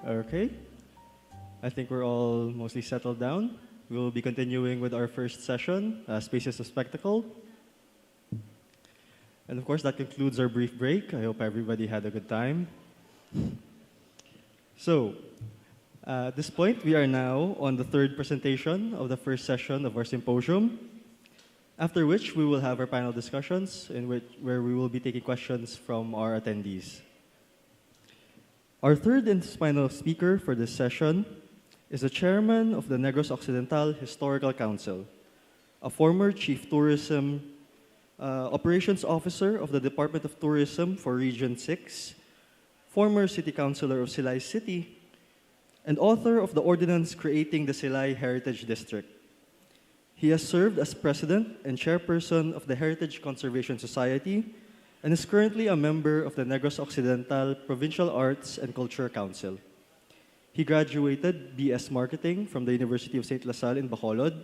Okay, I think we're all mostly settled down. We'll be continuing with our first session, Spaces of Spectacle. And of course, that concludes our brief break. I hope everybody had a good time. So, at this point, we are now on the third presentation of the first session of our symposium, after which we will have our panel discussions where we will be taking questions from our attendees. Our third and final speaker for this session is the chairman of the Negros Occidental Historical Council, a former chief tourism operations officer of the Department of Tourism for Region 6, former city councilor of Silay City, and author of the ordinance creating the Silay Heritage District. He has served as president and chairperson of the Heritage Conservation Society and is currently a member of the Negros Occidental Provincial Arts and Culture Council. He graduated BS Marketing from the University of St. LaSalle in Bacolod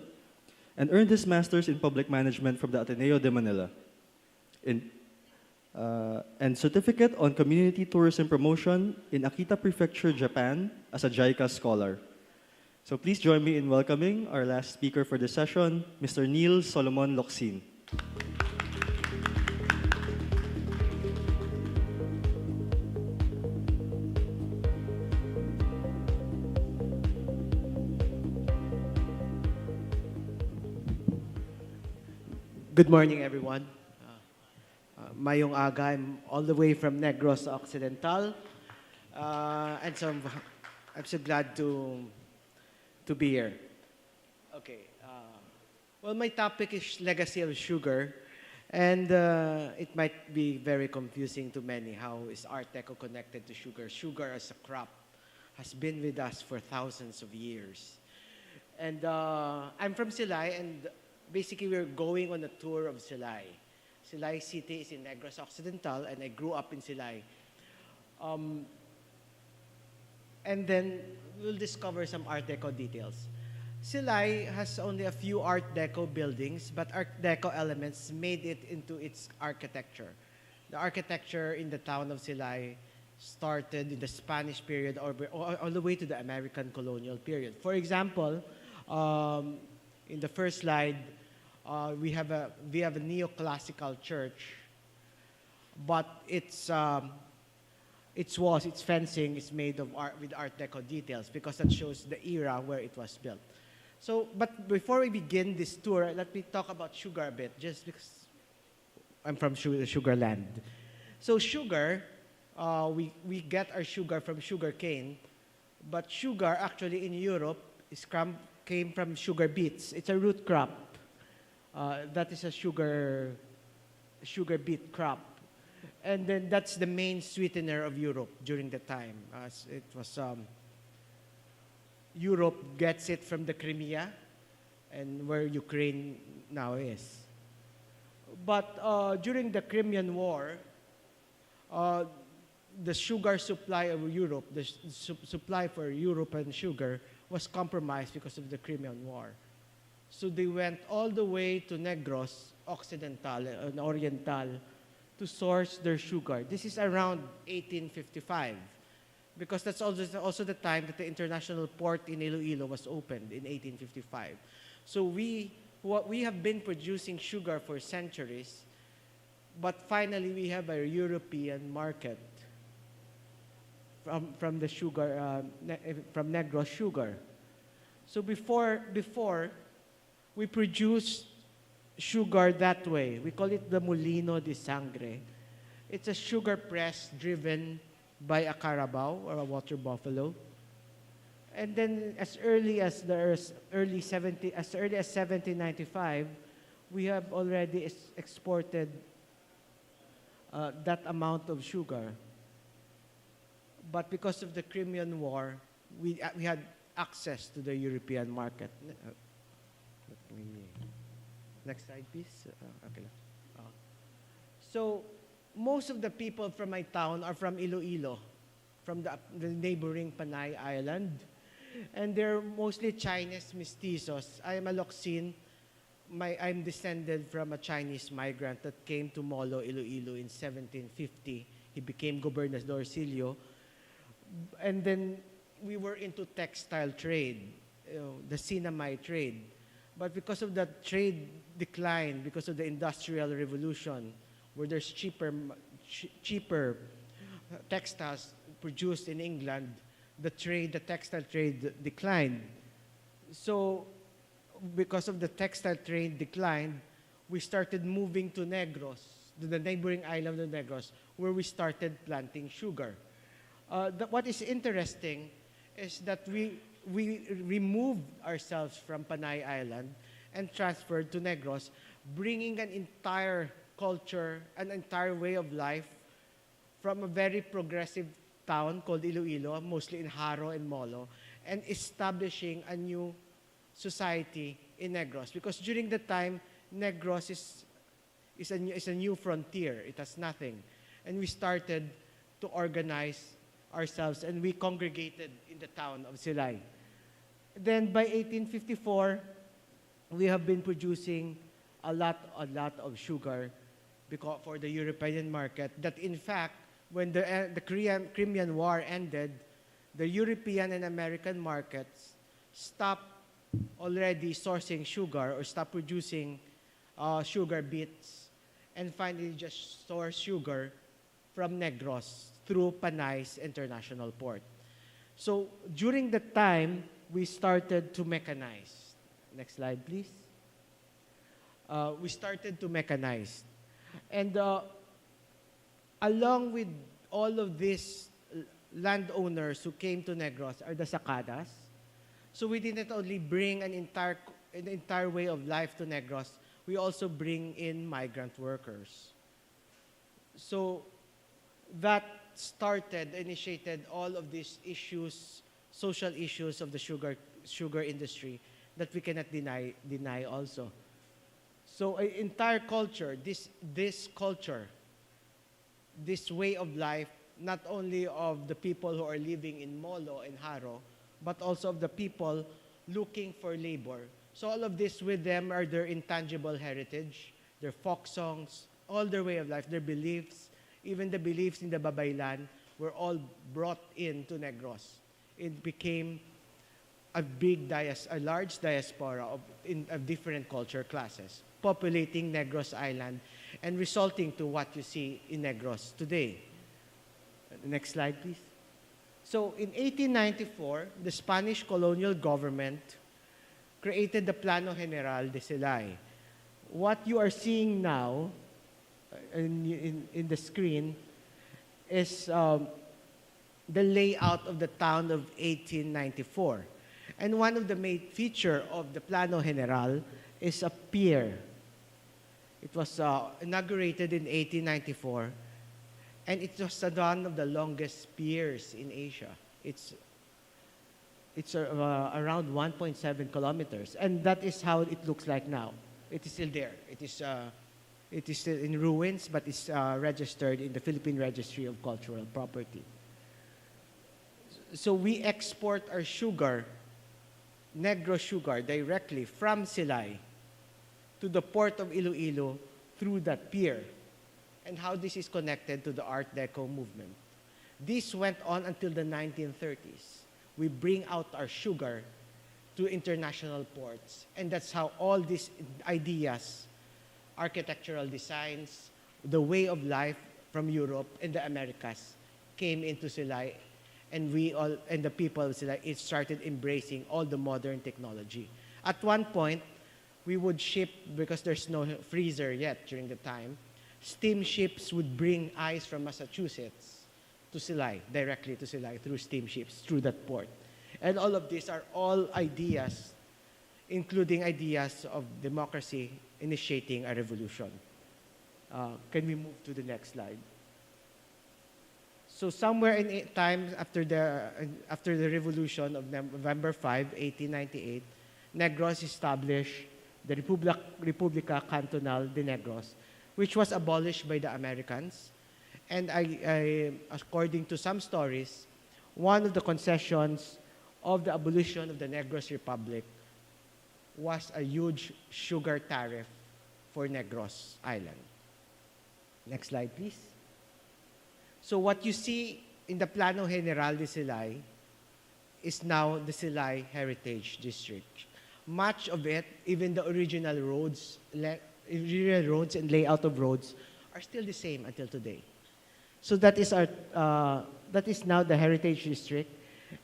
and earned his master's in public management from the Ateneo de Manila and certificate on community tourism promotion in Akita Prefecture, Japan as a JICA scholar. So please join me in welcoming our last speaker for this session, Mr. Neil Solomon Locsin. Good morning, everyone. Mayong aga, I'm all the way from Negros Occidental. And so I'm so glad to be here. Okay. Well, my topic is legacy of sugar. And it might be very confusing to many. How is Art Deco connected to sugar? Sugar as a crop has been with us for thousands of years. And I'm from Silay, and basically we're going on a tour of Silay. Silay City is in Negros Occidental, and I grew up in Silay. And then we'll discover some Art Deco details. Silay has only a few Art Deco buildings, but Art Deco elements made it into its architecture. The architecture in the town of Silay started in the Spanish period all the way to the American colonial period. For example, in the first slide, we have a neoclassical church, but its walls, its fencing is made of with Art Deco details because that shows the era where it was built. So, but before we begin this tour, let me talk about sugar a bit, just because I'm from the sugar land. So sugar, we get our sugar from sugar cane, but sugar actually in Europe came from sugar beets. It's a root crop. That is a sugar beet crop. And then that's the main sweetener of Europe during the time. It was Europe gets it from the Crimea and where Ukraine now is. But during the Crimean War, the sugar supply of Europe, the supply for European sugar was compromised because of the Crimean War. So they went all the way to Negros Occidental and Oriental to source their sugar. This is around 1855 because that's also the time that the international port in Iloilo was opened in 1855. So we have been producing sugar for centuries, but finally we have a European market from the sugar from Negros sugar. So before we produce sugar that way. We call it the Molino de Sangre. It's a sugar press driven by a carabao or a water buffalo. And then as early as 1795, we have already exported that amount of sugar. But because of the Crimean War, we had access to the European market. Next slide, please. Okay. So most of the people from my town are from Iloilo, from the neighboring Panay Island. And they're mostly Chinese mestizos. I am a Locsin. I'm descended from a Chinese migrant that came to Molo, Iloilo in 1750. He became Gobernadorcillo. And then we were into textile trade, the sinamay trade. But because of the trade decline, because of the industrial revolution, where there's cheaper textiles produced in England, the textile trade declined. So because of the textile trade declined, we started moving to Negros, to the neighboring island of Negros, where we started planting sugar. What is interesting is that we removed ourselves from Panay Island and transferred to Negros, bringing an entire culture, an entire way of life from a very progressive town called Iloilo, mostly in Haro and Molo, and establishing a new society in Negros. Because during the time, Negros is a new frontier. It has nothing. And we started to organize ourselves, and we congregated in the town of Silay. Then by 1854, we have been producing a lot of sugar because for the European market. That in fact, when the Crimean War ended, the European and American markets stopped already sourcing sugar or stopped producing sugar beets, and finally just source sugar from Negros through Panay's International Port. So during the time, we started to mechanize. Next slide, please. We started to mechanize. And along with all of these landowners who came to Negros are the Sakadas. So we didn't only bring an entire way of life to Negros, we also bring in migrant workers. So that initiated all of these issues, social issues of the sugar industry that we cannot deny also. So an entire culture, this culture, this way of life, not only of the people who are living in Molo and Haro, but also of the people looking for labor. So all of this with them are their intangible heritage, their folk songs, all their way of life, their beliefs, even the beliefs in the Babaylan were all brought into Negros. It became a large diaspora of different culture classes, populating Negros Island and resulting to what you see in Negros today. Next slide, please. So in 1894, the Spanish colonial government created the Plano General de Silay. What you are seeing now in the screen is the layout of the town of 1894. And one of the main feature of the Plano General is a pier. It was inaugurated in 1894, and it was one of the longest piers in Asia. It's around 1.7 kilometers, and that is how it looks like now. It is still there. It is still in ruins, but it's registered in the Philippine Registry of Cultural Property. So we export our sugar, Negros sugar, directly from Silay to the port of Iloilo through that pier, and how this is connected to the Art Deco movement. This went on until the 1930s. We bring out our sugar to international ports, and that's how all these ideas, architectural designs, the way of life from Europe and the Americas came into Silay, and the people of Silay, it started embracing all the modern technology. At one point, we would ship, because there's no freezer yet during the time, steamships would bring ice from Massachusetts to Silay, directly to Silay through steamships, through that port. And all of these are all ideas, including ideas of democracy initiating a revolution. Can we move to the next slide? So somewhere in time after the revolution of November 5, 1898, Negros established the República Cantonal de Negros, which was abolished by the Americans. And according to some stories, one of the concessions of the abolition of the Negros Republic was a huge sugar tariff for Negros Island. Next slide, please. So what you see in the Plano General de Silay is now the Silay Heritage District. Much of it, even the original roads and layout of roads, are still the same until today. So that is now the Heritage District.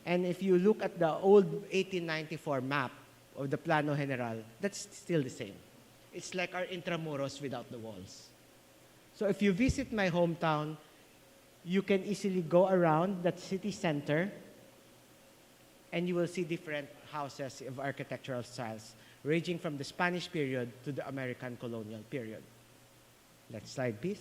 And if you look at the old 1894 map of the Plano General, that's still the same. It's like our Intramuros without the walls. So if you visit my hometown, you can easily go around that city center and you will see different houses of architectural styles, ranging from the Spanish period to the American colonial period. Next slide, please.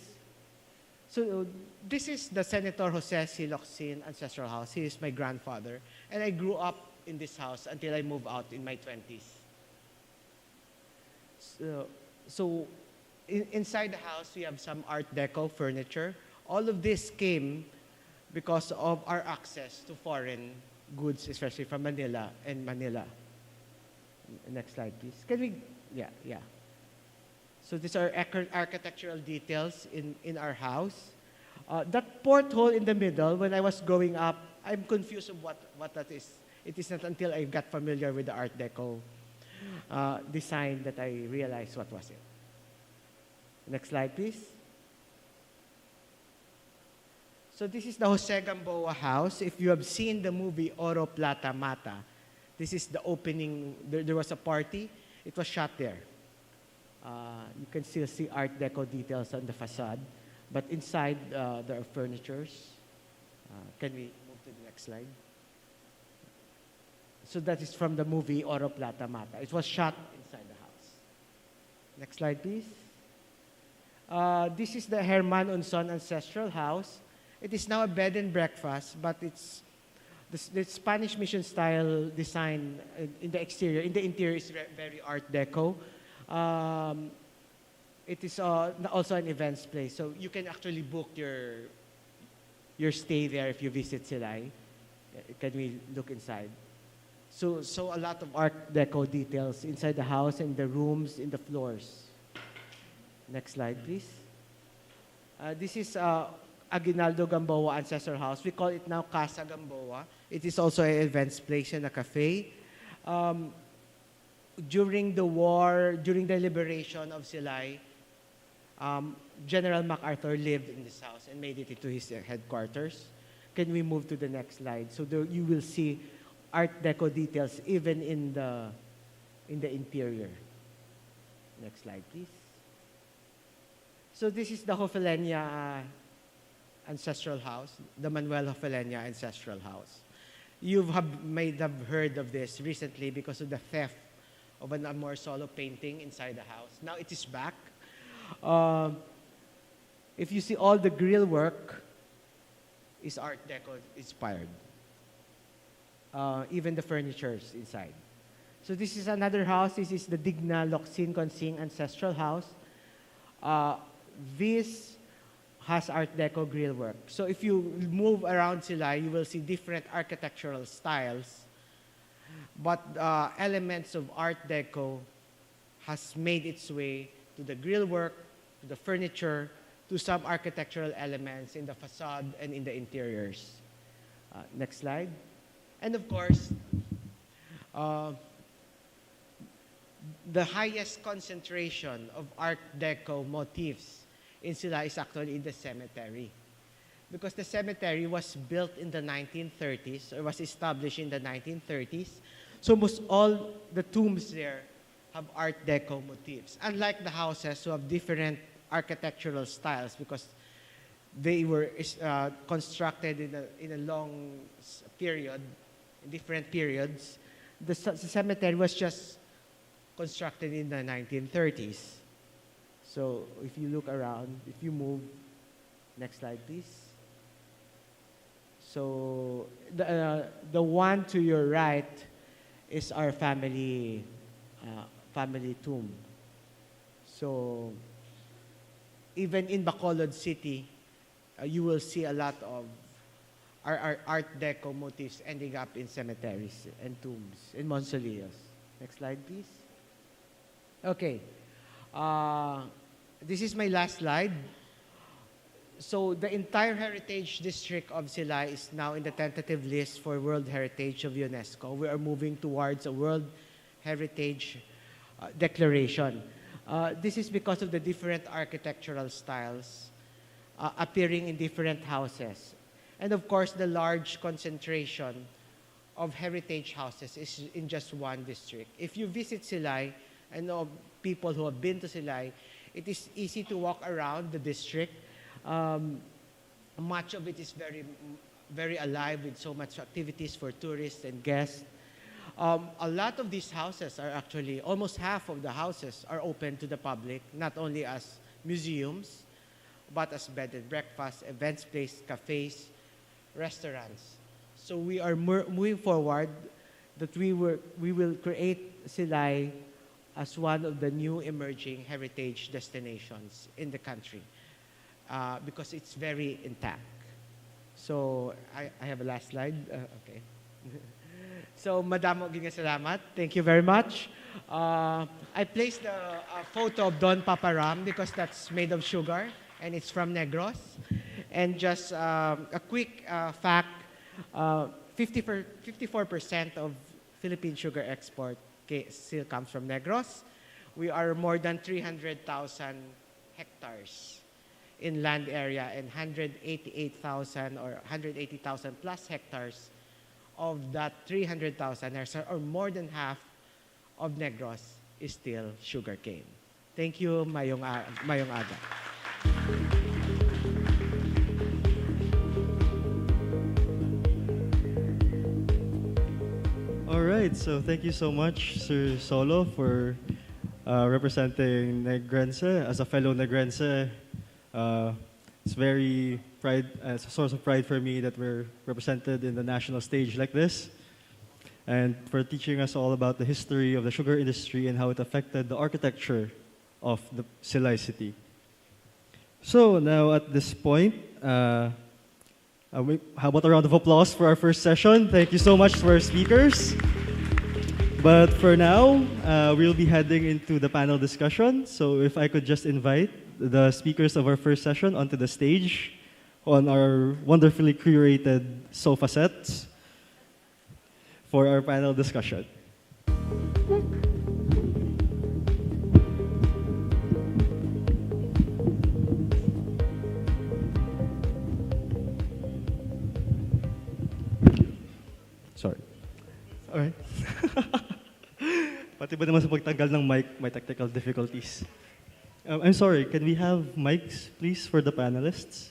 So this is the Senator Jose C. Locsin ancestral house. He is my grandfather. And I grew up in this house until I moved out in my 20s. Inside the house, we have some Art Deco furniture. All of this came because of our access to foreign goods, especially from Manila and Manila. Next slide, please. Can we? Yeah. So these are architectural details in our house. That porthole in the middle, when I was growing up, I'm confused of what that is. It is not until I got familiar with the Art Deco design that I realized what was it. Next slide, please. So this is the Jose Gamboa house. If you have seen the movie Oro Plata Mata, this is the opening. There was a party. It was shot there. You can still see Art Deco details on the facade. But inside, there are furnitures. Can we move to the next slide? So that is from the movie Oro Plata Mata. It was shot inside the house. Next slide, please. This is the Herman Unson ancestral house. It is now a bed and breakfast, but it's the Spanish mission style design in the exterior. In the interior is very Art Deco. It is also an events place, so you can actually book your stay there if you visit Silay. Can we look inside? So a lot of Art Deco details inside the house, in the rooms, in the floors. Next slide, please. This is Aguinaldo Gamboa Ancestral House. We call it now Casa Gamboa. It is also an events place and a cafe. During the war, during the liberation of Silay, General MacArthur lived in this house and made it into his headquarters. Can we move to the next slide? So there you will see Art Deco details even in the interior. Next slide, please. So this is the Hofelenia ancestral house, the Manuel Hofelenia ancestral house. You may have heard of this recently because of the theft of an Amor Solo painting inside the house. Now it is back. If you see all the grill work is Art Deco inspired. Even the furniture is inside. So this is another house. This is the Digna Locsin Consing ancestral house. This has Art Deco grill work. So if you move around Silay, you will see different architectural styles, but elements of Art Deco has made its way to the grill work, to the furniture, to some architectural elements in the facade and in the interiors. Next slide. And of course, the highest concentration of Art Deco motifs in Silay is actually in the cemetery. Because the cemetery was built in the 1930s, or was established in the 1930s. So most all the tombs there have Art Deco motifs. Unlike the houses who have different architectural styles because they were constructed in a long period, in different periods, the cemetery was just constructed in the 1930s. So if you look around, if you move, next slide, please. So the one to your right is our family tomb. So even in Bacolod City, you will see a lot of our Art Deco motifs ending up in cemeteries and tombs, in mausoleums. Next slide, please. Okay. This is my last slide. So the entire heritage district of Silay is now in the tentative list for World Heritage of UNESCO. We are moving towards a World Heritage Declaration. This is because of the different architectural styles appearing in different houses. And of course, the large concentration of heritage houses is in just one district. If you visit Silay, I know people who have been to Silay, it is easy to walk around the district. Much of it is very alive with so much activities for tourists and guests. A lot of these houses are actually, almost half of the houses are open to the public, not only as museums, but as bed and breakfast, events place, cafes, restaurants. So we are moving forward that we will create Silay as one of the new emerging heritage destinations in the country because it's very intact. So I have a last slide. Okay. So, Madam Oginga Salamat, thank you very much. I placed a photo of Don Paparam because that's made of sugar and it's from Negros. And just a quick fact, 54% of Philippine sugar export still comes from Negros. We are more than 300,000 hectares in land area and 188,000 or 180,000 plus hectares of that 300,000 or more than half of Negros is still sugarcane. Thank you, Mayong Aga. All right, so thank you so much, Sir Solo, for representing Negrense. As a fellow Negrense, it's it's a source of pride for me that we're represented in the national stage like this, and for teaching us all about the history of the sugar industry and how it affected the architecture of the Silay city. So now at this point, how about a round of applause for our first session? Thank you so much to our speakers. But for now, we'll be heading into the panel discussion. So if I could just invite the speakers of our first session onto the stage on our wonderfully curated sofa sets for our panel discussion. Sorry. All right. Pati ba naman sa pagtanggal ng mic, may technical difficulties. I'm sorry, can we have mics, please, for the panelists?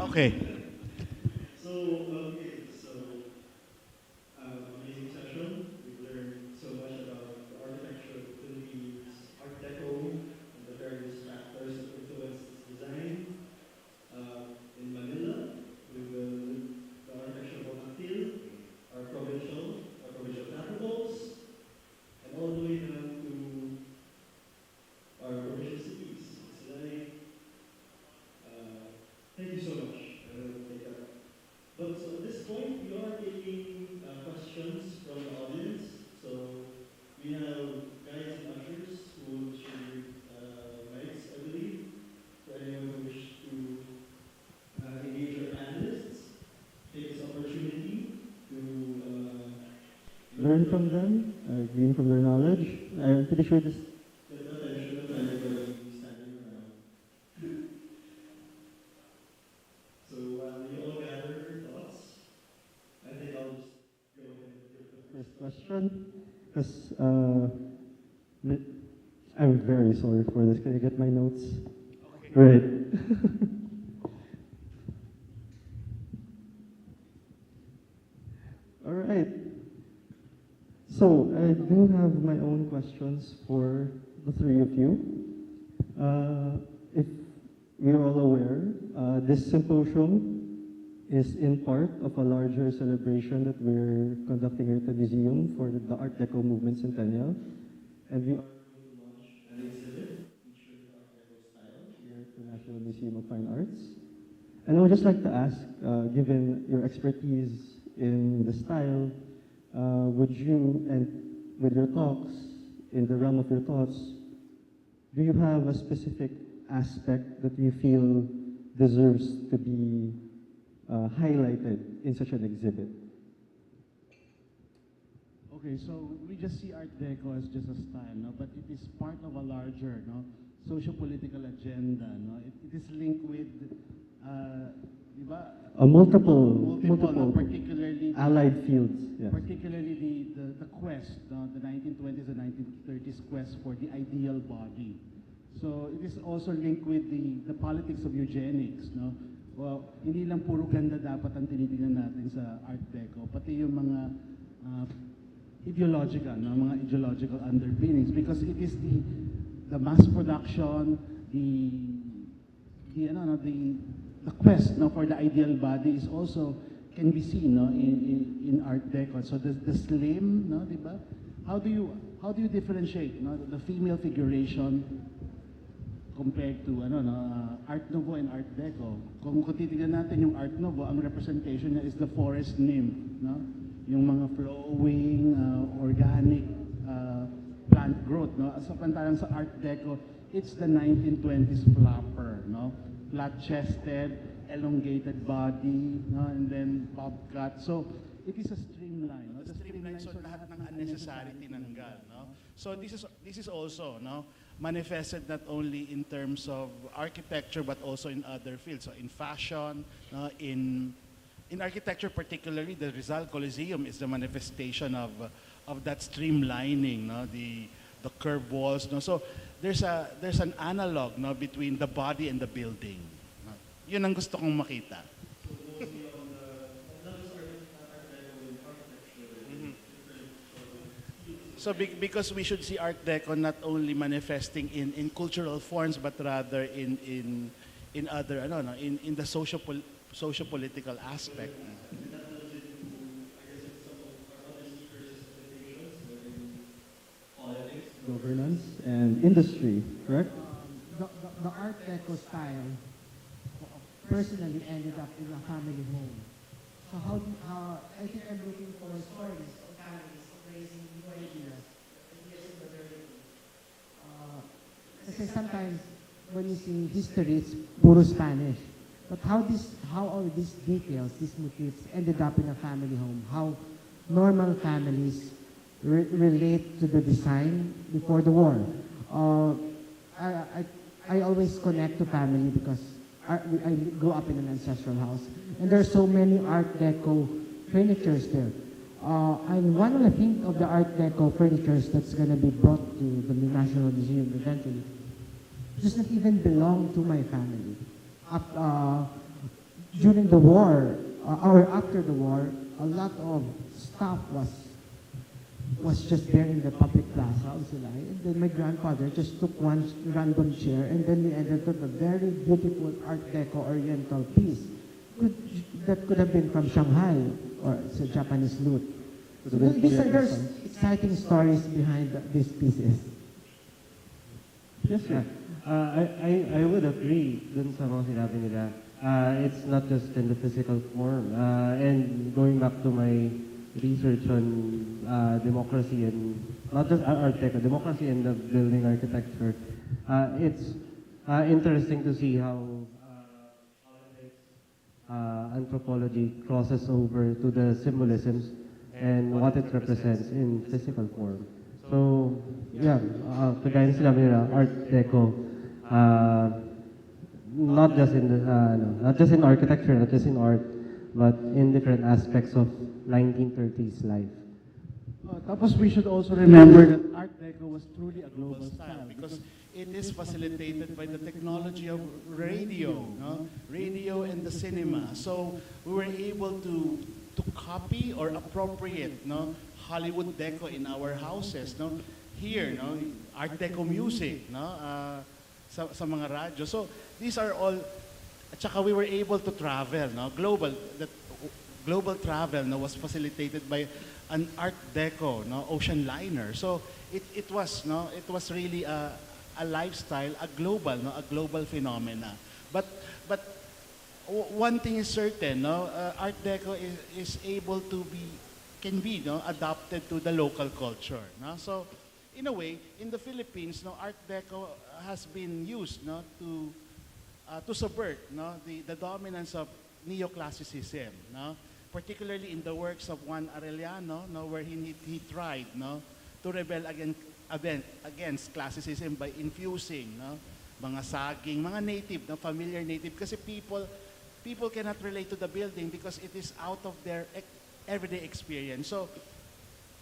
Okay. Amazing session. We've learned so much about the architecture of the Philippines, Art Deco, and the various factors that influenced its design. In Manila, with the architecture of Auditorium, our provincial capitals, and all the way down to our provincial cities. Thank you so much. But so at this point, we are taking questions from the audience. So we have guides and ushers who will distribute mics, I believe, for anyone who wishes to engage our panelists. Take this opportunity to learn from them, glean from their knowledge. I'm pretty sure this. So while you all gather your thoughts, I think I'll just go ahead and give the first question. Because I'm very sorry for this. Can I get my notes? Okay. Right. All right. So I do have my own questions for the three of you. If you're all aware, this symposium is in part of a larger celebration that we're conducting here at the museum for the Art Deco movement Centennial. And we are going to launch an exhibit featuring Art Deco style here at the National Museum of Fine Arts. And I would just like to ask, given your expertise in the style, would you, and with your talks, in the realm of your thoughts, do you have a specific aspect that you feel deserves to be highlighted in such an exhibit? Okay, so we just see Art Deco as just a style, no? But it is part of a larger, no, socio-political agenda, no? It is linked with, diba? Multiple, No, particularly allied fields. Yes. particularly the quest, no, the 1920s and 1930s quest for the ideal body. So it is also linked with the politics of eugenics, no? Well, hindi lang puro ganda dapat ang tinitingnan natin sa Art Deco, pati yung mga ideological, no, mga ideological underpinnings, because it is the mass production, the quest, no, for the ideal body is also can be seen, no, in Art Deco. So the slim, no, diba? How do you differentiate, no, the female figuration compared to Art Nouveau and Art Deco? Kung titignan natin yung Art Nouveau, ang representation niya is the forest nymph, no? Yung mga flowing, organic plant growth, no? Samantalang sa Art Deco, it's the 1920s flapper, no? Flat-chested, elongated body, no? And then bob cut. So it is a streamline, no? The streamline, so lahat ng unnecessary tinanggal, no? So this is also, no, manifested not only in terms of architecture but also in other fields. So in fashion, no, in architecture particularly, the Rizal Coliseum is the manifestation of that streamlining, no, the curved walls, no. So there's an analog, no, between the body and the building. No? Yun ang gusto kong makita. So because we should see Art Deco not only manifesting in cultural forms but rather in other in the socio-political aspect. Governance and industry, correct? The Art Deco style personally ended up in a family home. So how I think I'm looking for stories of families raising new ideas, ideas of modernity. Kasi sometimes when you see history, it's puro Spanish. But how all these details, these motifs ended up in a family home, how normal families relate to the design before the war. I always connect to family because I grew up in an ancestral house, and there are so many Art Deco furnitures there. And one of the Art Deco furnitures that's going to be brought to the National Museum eventually does not even belong to my family. During the war, or after the war, a lot of stuff was just there in the public plaza of Silay. And then my grandfather just took one random chair, and then we ended up a very beautiful Art Deco Oriental piece. That could have been from Shanghai, or it's a Japanese loot. So there's exciting stories behind these pieces. Yes, sir. I would agree dun sa mga sinabi nila. It's not just in the physical form. And going back to my research on democracy and not just Art Deco, democracy and the building architecture, it's interesting to see how politics, anthropology crosses over to the symbolisms and what it represents in physical form. So, yeah, kagaya na sinabi nila, Art Deco, not just in architecture, not just in art, but in different aspects of 1930s life. Tapos we should also remember that Art Deco was truly a global style Because it is facilitated by the technology of radio, no? Radio and the cinema. So we were able to copy or appropriate, no, Hollywood deco in our houses, no. Here, no, Art Deco music, no, sa mga radyo. So these are all. At saka we were able to travel, no, global travel, no, was facilitated by an Art Deco, no, ocean liner. So it was really a lifestyle, a global phenomena. But one thing is certain, no, Art Deco is able to be, can be, no, adapted to the local culture, no. So, in a way, in the Philippines, no, Art Deco has been used, no, to subvert, no, the dominance of neoclassicism, no, particularly in the works of Juan Arellano, no, where he tried, no, to rebel against classicism by infusing, no, mga saging, mga native, no, familiar native, kasi people cannot relate to the building because it is out of their everyday experience. So,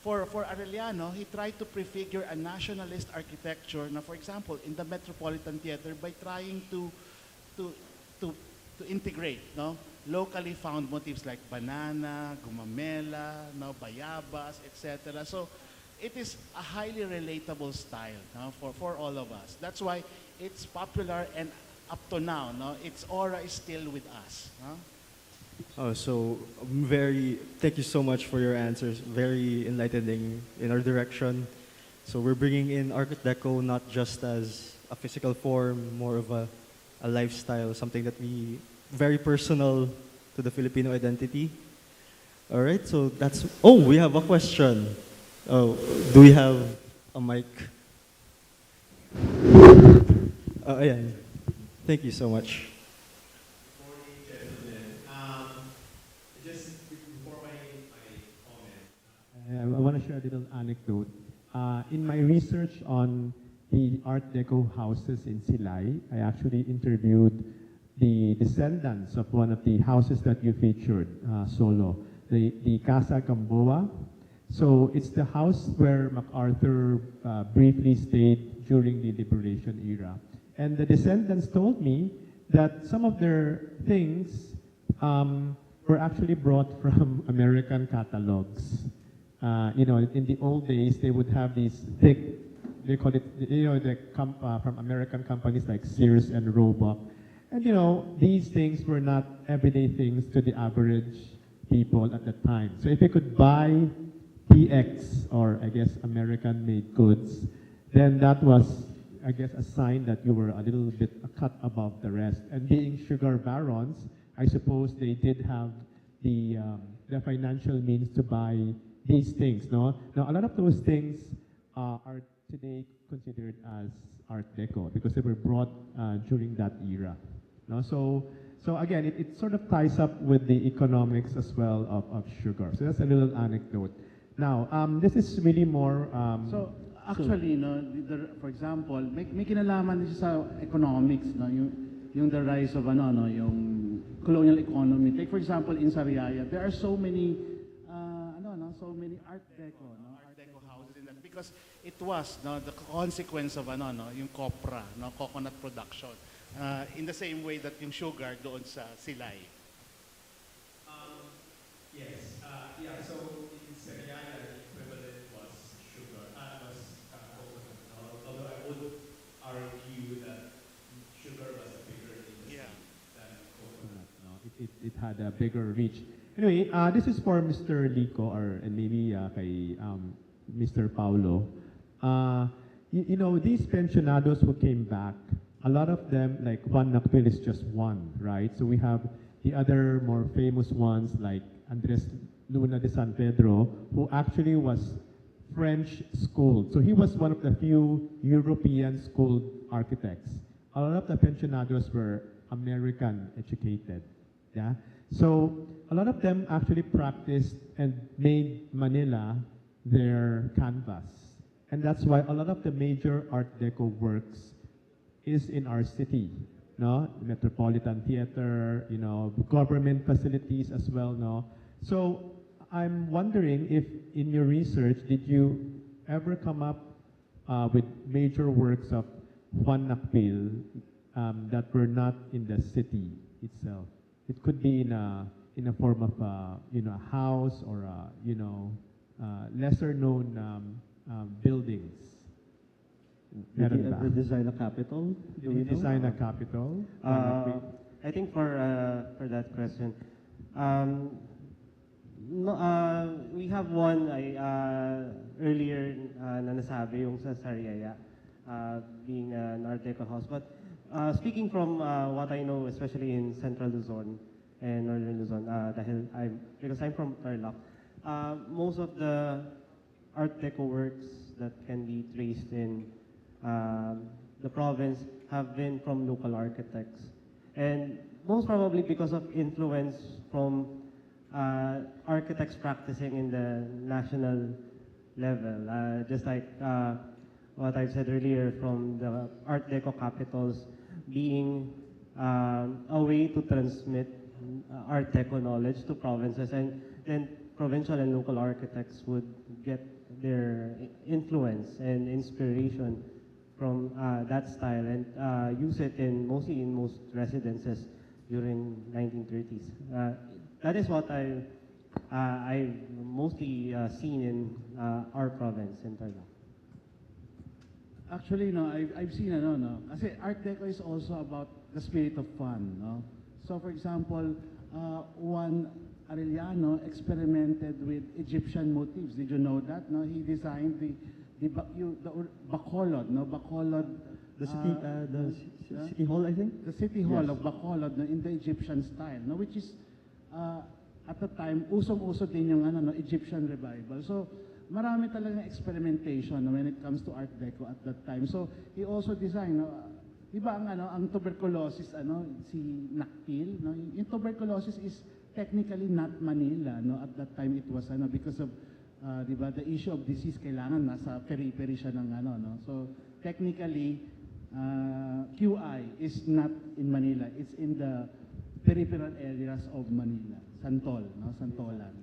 for Arellano, he tried to prefigure a nationalist architecture. Now, for example, in the Metropolitan Theater, by trying to integrate, no, locally found motifs like banana, gumamela, no, bayabas, etc. So, it is a highly relatable style, no, for all of us. That's why it's popular, and up to now, no, its aura is still with us. No? Oh, so thank you so much for your answers. Very enlightening in our direction. So we're bringing in Art Deco not just as a physical form, more of a lifestyle, something that very personal to the Filipino identity. All right, so we have a question. Oh, do we have a mic? Ayan. Thank you so much. Morning, gentlemen. Just before my comment, I want to share a little anecdote. In my research on the Art Deco houses in Silay, I actually interviewed the descendants of one of the houses that you featured, Solo, the Casa Gamboa. So it's the house where MacArthur briefly stayed during the Liberation era. And the descendants told me that some of their things were actually brought from American catalogs. In the old days, they would have these thick, they call it, from American companies like Sears and Roebuck. And these things were not everyday things to the average people at the time. So if you could buy PX, or I guess American-made goods, then that was, I guess, a sign that you were a little bit a cut above the rest. And being sugar barons, I suppose they did have the financial means to buy these things, no? Now, a lot of those things are today considered as Art Deco because they were brought during that era, no? So again, it sort of ties up with the economics as well of sugar. So that's a little anecdote. Now, this is really more... So, actually, for example, may kinalaman din siya sa economics, no? Yung the rise of yung colonial economy. Take for example in Sariaya, there are so many so many Art Deco, no? Art Deco houses in that, because it was, no, the consequence of yung copra, no, coconut production. In the same way that yung sugar doon sa Silay. yes, yeah. So in Centennial, the equivalent was sugar, was coconut. Although I would argue that sugar was a bigger industry than coconut. No, it had a bigger reach. Anyway, this is for Mr. Lico and maybe kay Mr. Paulo. These pensionados who came back, a lot of them, like Juan Nakpil is just one, right? So we have the other more famous ones like Andres Luna de San Pedro, who actually was French schooled. So he was one of the few European schooled architects. A lot of the pensionados were American educated. Yeah. So a lot of them actually practiced and made Manila their canvas. And that's why a lot of the major Art Deco works is in our city. No? Metropolitan Theater, government facilities as well. No? So I'm wondering if in your research, did you ever come up with major works of Juan Nakpil that were not in the city itself? It could be in a form of a house or lesser known buildings. Did you ever design a capital? Did you design a capital? I think for that question, no, we have one earlier na nasabi yung sa Sariaya, being an Art Deco house, but Speaking from what I know, especially in Central Luzon and Northern Luzon, because I'm from Tarlac, most of the Art Deco works that can be traced in the province have been from local architects. And most probably because of influence from architects practicing in the national level. Just like what I've said earlier, from the Art Deco capitals being a way to transmit Art Deco knowledge to provinces, and then provincial and local architects would get their influence and inspiration from that style and use it mostly in most residences during 1930s. That is what I've mostly seen in our province in Tarlac. Actually, no, I've seen no. Kasi Art Deco is also about the spirit of fun, no. So, for example, Juan Arellano experimented with Egyptian motifs. Did you know that? No, he designed the Bacolod, no, Bacolod. The city hall, I think. The city hall Yes. of Bacolod, no, in the Egyptian style, no, which is at the time usong-uso din yung Egyptian revival. So marami talagang experimentation when it comes to Art Deco at that time. So he also designed, di ba ang tuberculosis si Nakpil, no? Yung tuberculosis is technically not Manila, no? At that time it was because of di ba, the issue of disease, kailangan nasa periphery siya ng no. So technically QI is not in Manila, it's in the peripheral areas of Manila, Santol, no? Santolan.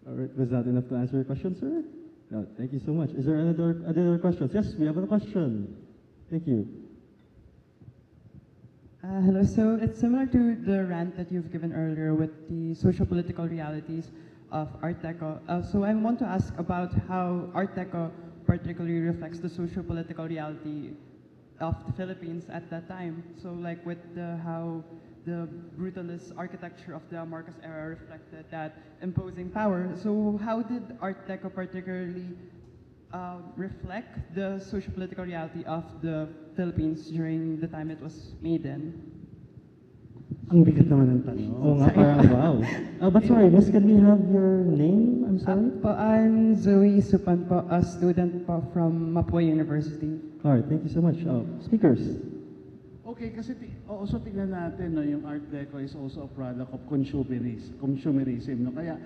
All right, was that enough to answer your question, sir? No, thank you so much. Is there other questions? Yes, we have a question. Thank you. Hello, so it's similar to the rant that you've given earlier with the socio-political realities of Art Deco. So I want to ask about how Art Deco particularly reflects the socio-political reality of the Philippines at that time. So like with how the brutalist architecture of the Marcos era reflected that imposing power. So how did Art Deco particularly reflect the socio-political reality of the Philippines during the time it was made in? Ang bigat naman ng tanong. Oh, nga, parang wow. But sorry, miss, can we have your name? I'm sorry. I'm Zoe Supan po, a student po from Mapua University. All right, thank you so much. Speakers. Okay, kasi also tingnan natin, no, yung Art Deco is also a product of consumerism, no? Kaya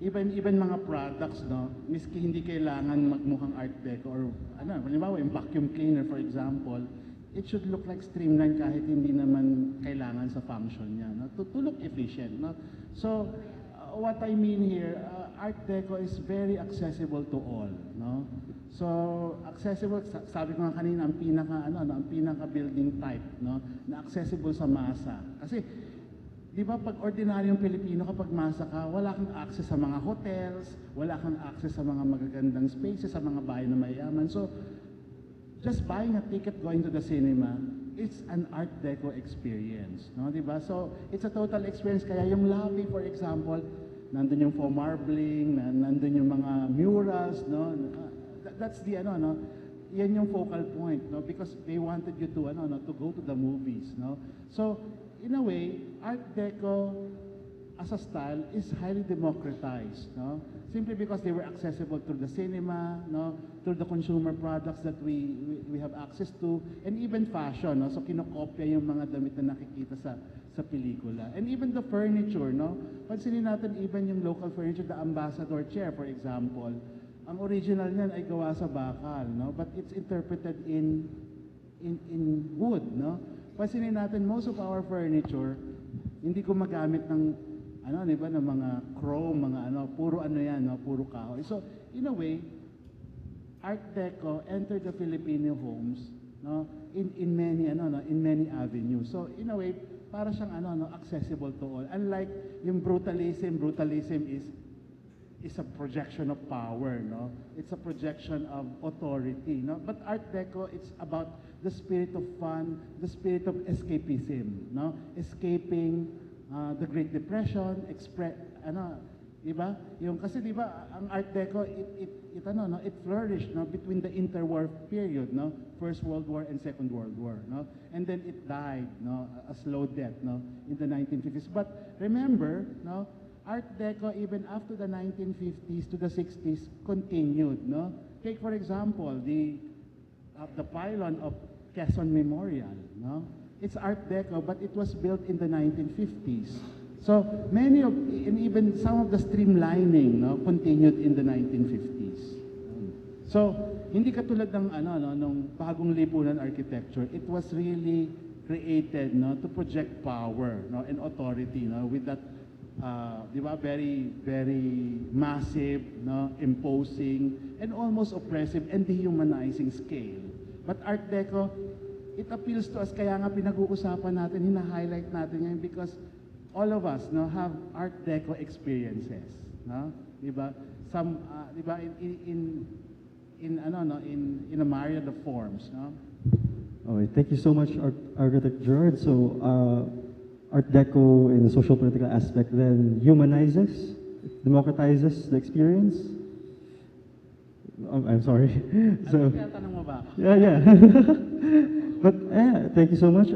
even mga products, no, miski hindi kailangan magmukhang Art Deco or halimbawa yung vacuum cleaner, for example, it should look like streamlined kahit hindi naman kailangan sa function niya, no? To look efficient, no? So what I mean here, Art Deco is very accessible to all, no? So accessible, sabi ko nga kanina, ang pinaka building type, no, na accessible sa masa. Kasi di ba pag ordinaryong Pilipino, kapag masa ka, wala kang access sa mga hotels, wala kang access sa mga magagandang spaces, sa mga bahay na mayaman. So just buying a ticket going to the cinema, it's an Art Deco experience, no, di ba? So it's a total experience. Kaya yung lobby, for example, nandun yung foam marbling, nandun yung mga murals, no. That's the no. Yan yung focal point, no, because they wanted you to to go to the movies, no. So in a way, Art Deco as a style is highly democratized, no? Simply because they were accessible through the cinema, no, through the consumer products that we have access to, and even fashion, no? So kinokopya yung mga damit na nakikita sa pelikula. And even the furniture, no? Pansinin natin even yung local furniture, the ambassador chair, for example. Ang original niyan ay gawa sa bakal, no? But it's interpreted in wood, no? Pansinin natin, most of our furniture, hindi gumagamit ng di ba, ng mga chrome, mga puro yan, no? Puro kahoy. So, in a way, Art Deco entered the Filipino homes, no? In many avenues. So, in a way, para siyang accessible to all. Unlike yung brutalism is a projection of power, no? It's a projection of authority, no? But Art Deco, it's about the spirit of fun, the spirit of escapism, no? Escaping the Great Depression, Diba? Yung kasi diba ang Art Deco it flourished no between the interwar period no, First World War and Second World War no, and then it died no, a slow death no in the 1950s. But remember no, Art Deco even after the 1950s to the 60s continued no. Take for example the pylon of Quezon Memorial no. It's Art Deco but it was built in the 1950s. So many of, and even some of the streamlining, no, continued in the 1950s. So hindi katulad ng nung bagong lipunan architecture, it was really created, no, to project power, no, and authority, no, with that, di ba, very, very massive, no, imposing, and almost oppressive and dehumanizing scale. But Art Deco, it appeals to us, kaya nga pinag-uusapan natin, hina-highlight natin ngayon because all of us no have Art Deco experiences no, di ba, some di ba in a myriad of forms no. Okay, thank you so much, Architect Gerard. So Art Deco in the social political aspect then humanizes, democratizes the experience. I'm sorry. So Kaya tanong mo ba? yeah but yeah, thank you so much,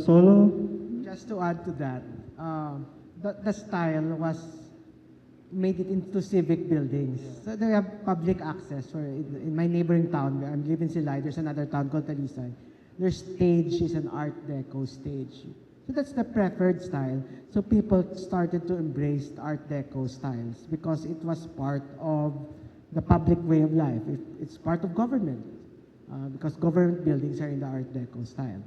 Solo. Just to add to that, the style was made it into civic buildings. So they have public access. For in my neighboring town, where I'm living in Silay, there's another town called Talisay. Their stage is an Art Deco stage. So that's the preferred style. So people started to embrace the Art Deco styles because it was part of the public way of life. It's part of government because government buildings are in the Art Deco style.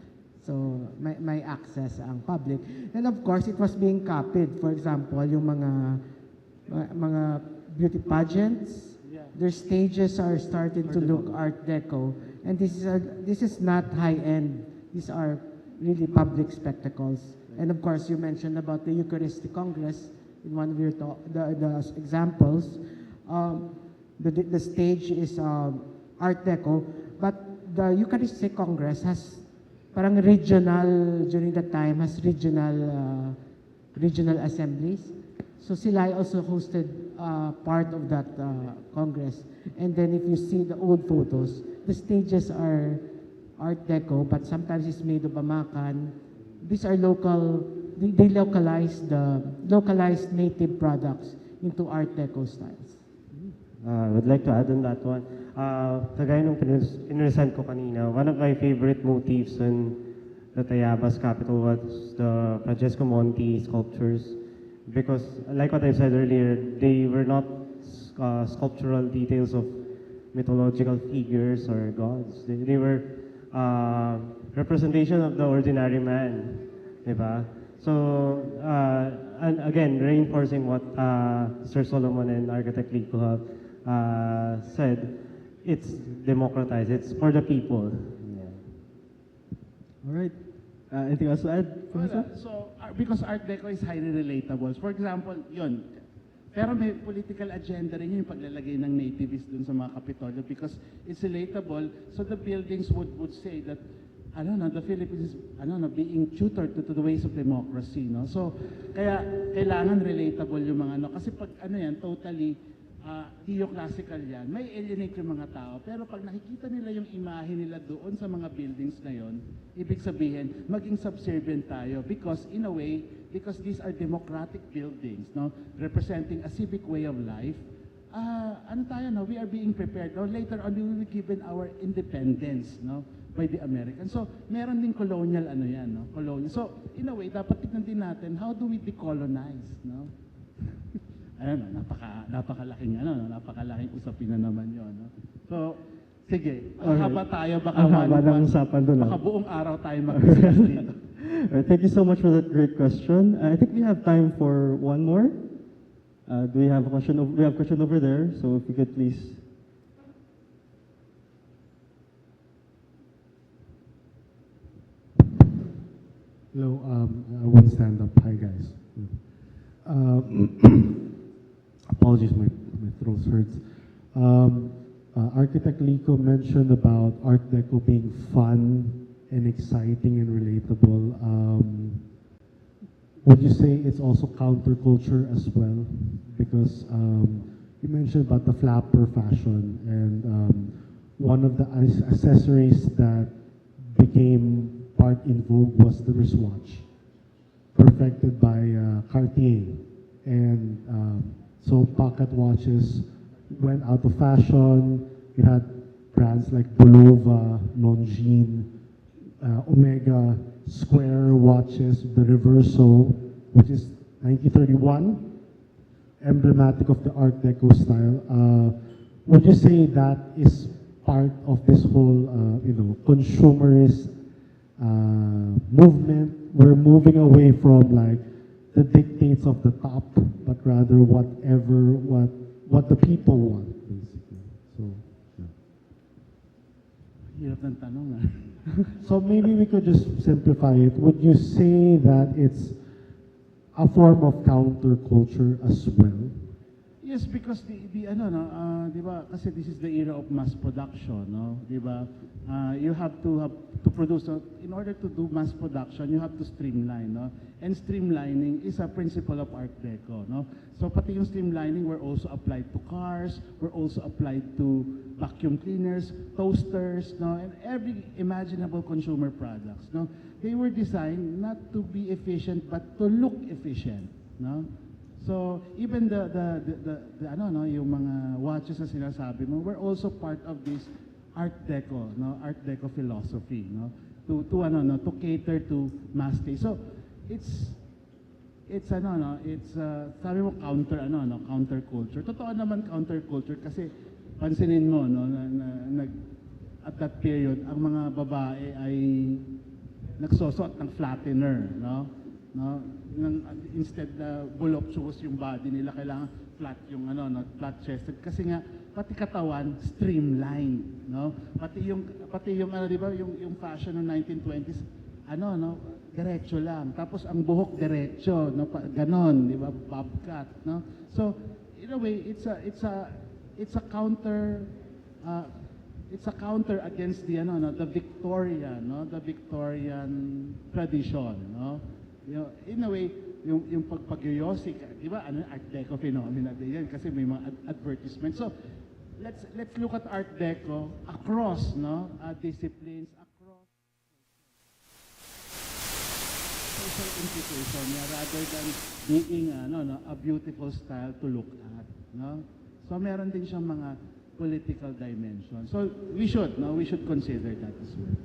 So, may access ang public. And of course, it was being copied. For example, yung mga beauty pageants, their stages are starting to look Art Deco. And this is not high-end. These are really public spectacles. And of course, you mentioned about the Eucharistic Congress in one of your the examples. The stage is Art Deco, but the Eucharistic Congress has parang regional, during that time, has regional assemblies. So Silay also hosted part of that Congress. And then if you see the old photos, the stages are Art Deco, but sometimes it's made of Amakan. These are local, they localized native products into Art Deco styles. I would like to add on that one. Kagaya nung pinresent ko kanina, one of my favorite motifs in the Tayabas capital was the Francesco Monti sculptures. Because, like what I said earlier, they were not sculptural details of mythological figures or gods. They were representation of the ordinary man, diba? So, and again, reinforcing what Sir Solomon and Architect Lico have said, it's democratized, it's for the people. Yeah. All right. Anything else to add, Professor? So, because Art Deco is highly relatable. For example, yun, pero may political agenda rin yung paglalagay ng nativists dun sa mga kapitolyo because it's relatable. So the buildings would say that, the Philippines is, being tutored to the ways of democracy, no? So, kaya kailangan relatable yung mga, kasi pag, totally, neoclassical yan, may alienate yung mga tao. Pero pag nakikita nila yung imahe nila doon sa mga buildings na yon, ibig sabihin, maging subservient tayo because in a way, because these are democratic buildings, no, representing a civic way of life, we are being prepared. No? Later on, we will be given our independence, no, by the Americans. So, meron din colonial, no, colonial. So, in a way, dapat tignan din natin, how do we decolonize, no? Napakalaking usapin na naman yun. No? So, sige, haba tayo, baka buong araw tayo mag-discuss dito. Thank you so much for that great question. I think we have time for one more. Do we have a question? We have a question over there, so if you could please. Hello, I want to stand up. Hi, guys. Apologies, my throat hurts. Architect Lico mentioned about Art Deco being fun and exciting and relatable. would you say it's also counterculture as well? Because you mentioned about the flapper fashion, and one of the accessories that became part in vogue was the wristwatch, perfected by Cartier. And so pocket watches went out of fashion. You had brands like Bulova, Longines, Omega, Square watches, the Reverso, which is 1931, emblematic of the Art Deco style. Would you say that is part of this whole, consumerist movement? We're moving away from like the dictates of the top, but rather what the people want, basically. So, yeah. Hirap ng tanong, ah. So maybe we could just simplify it. Would you say that it's a form of counterculture as well? Yes, because di ba, kasi this is the era of mass production, no? Di ba? You have to produce, in order to do mass production, you have to streamline, no? And streamlining is a principle of Art Deco, no? So pati yung streamlining were also applied to cars, were also applied to vacuum cleaners, toasters, no? And every imaginable consumer products, no? They were designed not to be efficient but to look efficient, no? So even yung mga watches na sinasabi mo were also part of this Art Deco, no? Art Deco philosophy, no? To cater to mass taste. So it's sabi mo counter culture. Totoo naman counter culture kasi pansinin mo, no, at that period ang mga babae ay nagsusot ng flattener, no? Instead na voluptuous yung body nila, kailangan flat yung flat chested kasi nga pati katawan streamlined, no? Pati yung di ba yung fashion ng 1920s diretso lang, tapos ang buhok diretso, no? Ganon, di ba? Bob cut, no? So in a way it's a counter against the the Victorian tradition, no? In a way, yung pagpagyoyosi, di ba, Art Deco phenomena din yan kasi may mga advertisement. So, let's look at Art Deco across, disciplines, across social implication niya rather than being a beautiful style to look at, no? So, meron din siyang mga political dimension. So, we should consider that as well.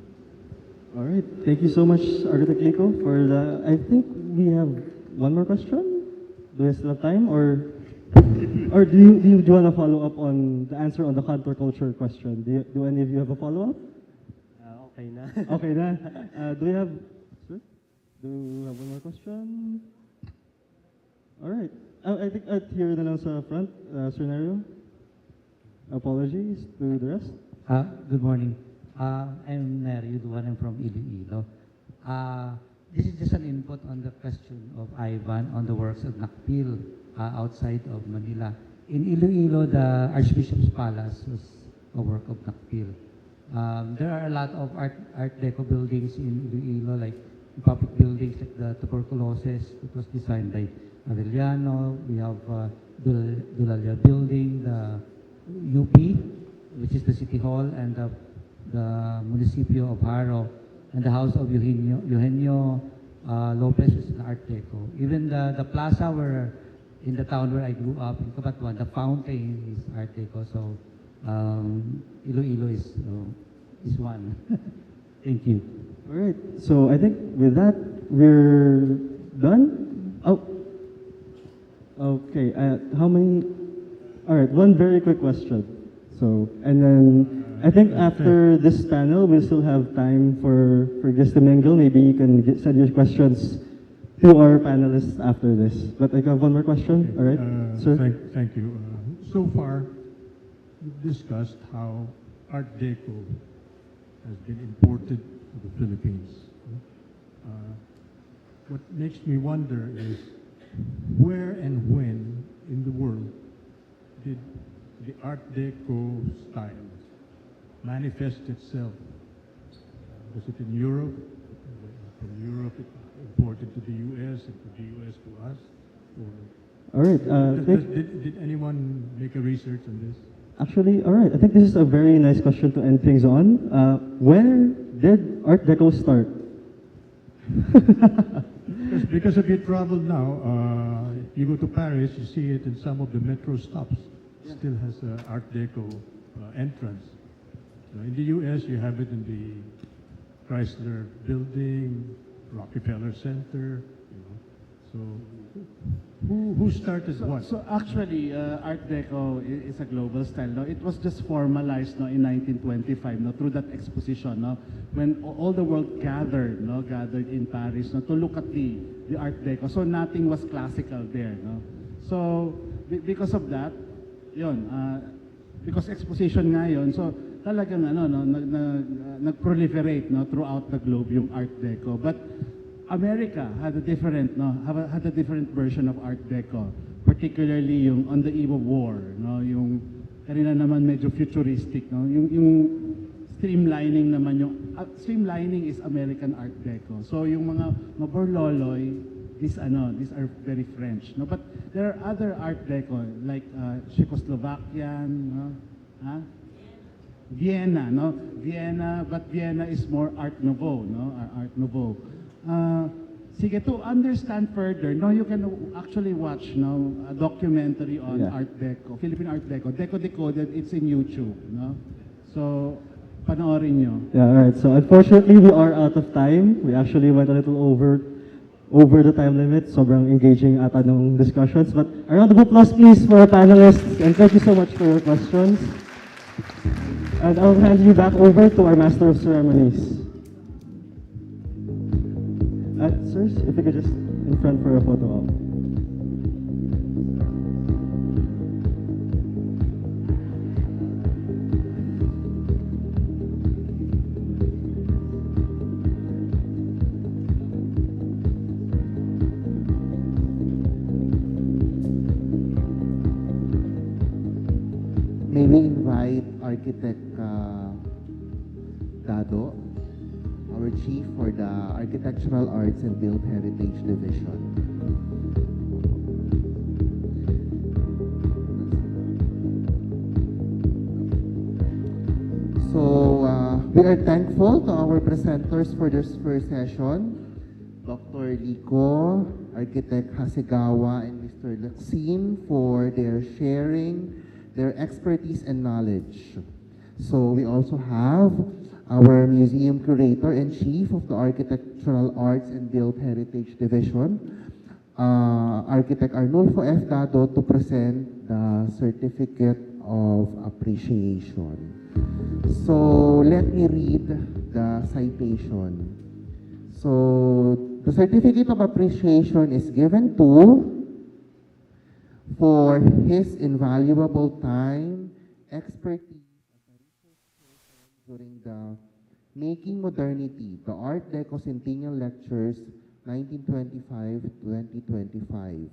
All right. Thank you so much, Architect Deco, for the. I think we have one more question. Do we still have time, or do you want to follow up on the answer on the counterculture question? Do any of you have a follow up? Okay na. Okay na. Do we have? Sir? Do we have one more question? All right. I think here na lang sa front scenario. Apologies to the rest. Good morning. I'm Neri Duan. I'm from Iloilo. This is just an input on the question of Ivan on the works of Nakpil outside of Manila. In Iloilo, the Archbishop's Palace was a work of Nakpil. There are a lot of Art Deco buildings in Iloilo, like public buildings like the Tuberculosis. It was designed by Arellano. We have Dulalia Building, the UP, which is the City Hall, and the Municipio of Haro, and the house of Eugenio Lopez is an Art Deco. Even the plaza where in the town where I grew up in Cabatuan, the fountain is Art Deco. So Iloilo is one. Thank you. All right. So I think with that we're done. Oh. Okay. How many? All right. One very quick question. So and then. I think after this panel, we still have time for just to mingle. Maybe you can send your questions to our panelists after this. But I have one more question. Okay. All right, sir? Thank you. So far, we've discussed how Art Deco has been imported to the Philippines. What makes me wonder is where and when in the world did the Art Deco style manifest itself? Was it in Europe? From Europe it imported to the U.S. and from the U.S. to us? Or All right. did anyone make a research on this? Actually, all right. I think this is a very nice question to end things on. Where did Art Deco start? Because if you travel now, you go to Paris, you see it in some of the metro stops. Still has Art Deco entrance. In the U.S., you have it in the Chrysler Building, Rockefeller Center. So, who started what? So actually, Art Deco is a global style. No? It was just formalized no, in 1925 no, through that exposition no, when all the world gathered in Paris no, to look at the Art Deco. So nothing was classical there. No? So because of that, yun, because exposition nga yun, so talagang nag-proliferate no, throughout the globe yung Art Deco. But America had a different version of Art Deco, particularly yung On the Eve of War, no, yung kanina naman medyo futuristic, no, yung streamlining naman streamlining is American Art Deco. So yung mga maborloloy, these are very French, no, but there are other Art Deco like Czechoslovakian, no, Vienna, no, but Vienna is more Art Nouveau, no, Art Nouveau. Sige, to understand further, no, you can actually watch no, a documentary on Art Deco, Philippine Art Deco, Deco Decoded, it's in YouTube, no? So, panoorin nyo. Yeah, all right. So unfortunately, we are out of time. We actually went a little over the time limit. Sobrang engaging ata ng discussions. But a round of applause, please, for our panelists. And thank you so much for your questions. And I'll hand you back over to our Master of Ceremonies. Sirs, if you could just in front for a photo op. May we invite Architect Dado, our Chief for the Architectural Arts and Built Heritage Division. So, we are thankful to our presenters for this first session, Dr. Lico, Architect Hasegawa, and Mr. Laksin for their sharing their expertise and knowledge. So we also have our museum curator and chief of the Architectural Arts and Built Heritage Division, Architect Arnulfo F. Dado, to present the Certificate of Appreciation. So let me read the citation. So the Certificate of Appreciation is given to for his invaluable time, expertise as a research person during the Making Modernity, the Art Deco Centennial Lectures 1925-2025.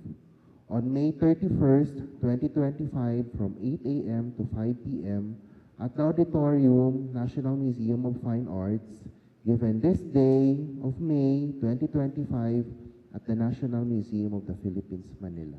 On May 31st, 2025 from 8 a.m. to 5 p.m. at the Auditorium, National Museum of Fine Arts, given this day of May 2025 at the National Museum of the Philippines, Manila.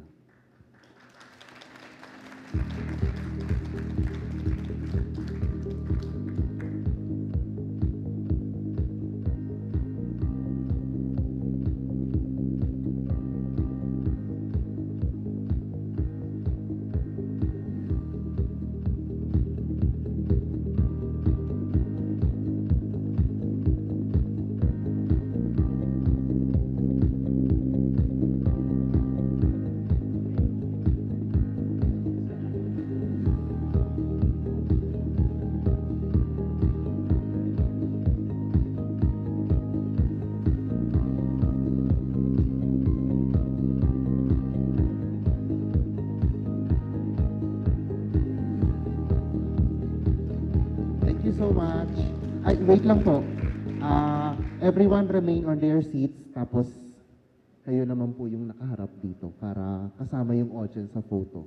Wait lang po. Everyone remain on their seats, tapos kayo naman po yung nakaharap dito para kasama yung audience sa photo.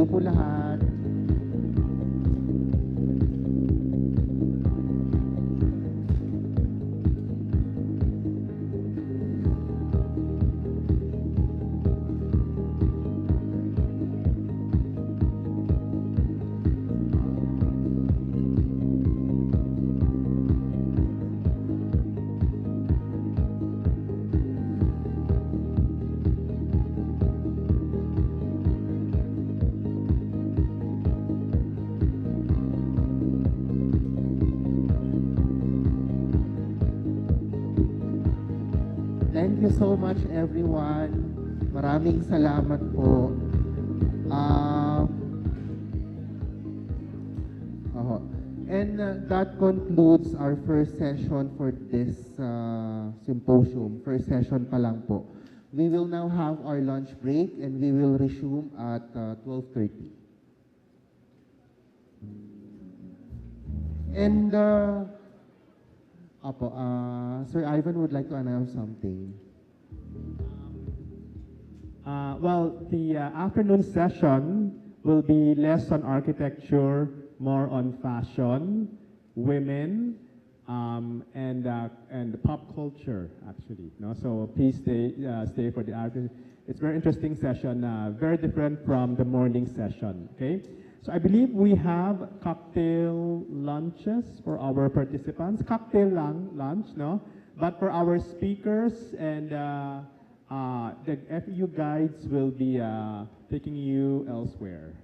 you po lahat. Thank you so much, everyone. Maraming salamat po. That concludes our first session for this symposium. First session pa lang po. We will now have our lunch break and we will resume at 12:30. And Sir Ivan would like to announce something. Well, the afternoon session will be less on architecture, more on fashion, women, and pop culture, actually. No? So please stay for the afternoon. It's a very interesting session, very different from the morning session. Okay. So I believe we have cocktail lunches for our participants. Cocktail lunch, no? But for our speakers and the FEU guides will be taking you elsewhere.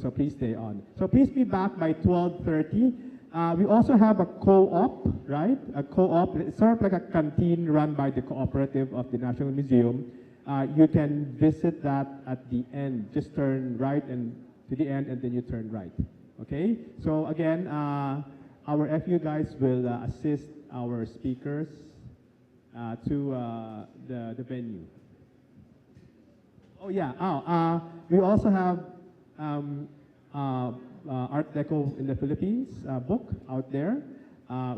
So please stay on. So please be back by 12:30. We also have a co-op, right? A co-op, it's sort of like a canteen run by the cooperative of the National Museum. You can visit that at the end. Just turn right and to the end, and then you turn right. Okay? So again, our FU guys will assist our speakers to the venue. Oh yeah. We also have Art Deco in the Philippines book out there,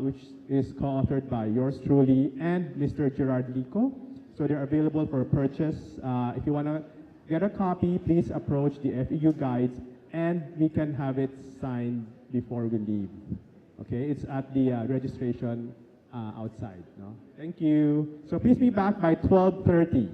which is co-authored by yours truly and Mr. Gerard Lico. So they're available for purchase. If you want to get a copy, please approach the FEU guides and we can have it signed before we leave. Okay, it's at the registration outside. No? Thank you. So please be back by 12:30.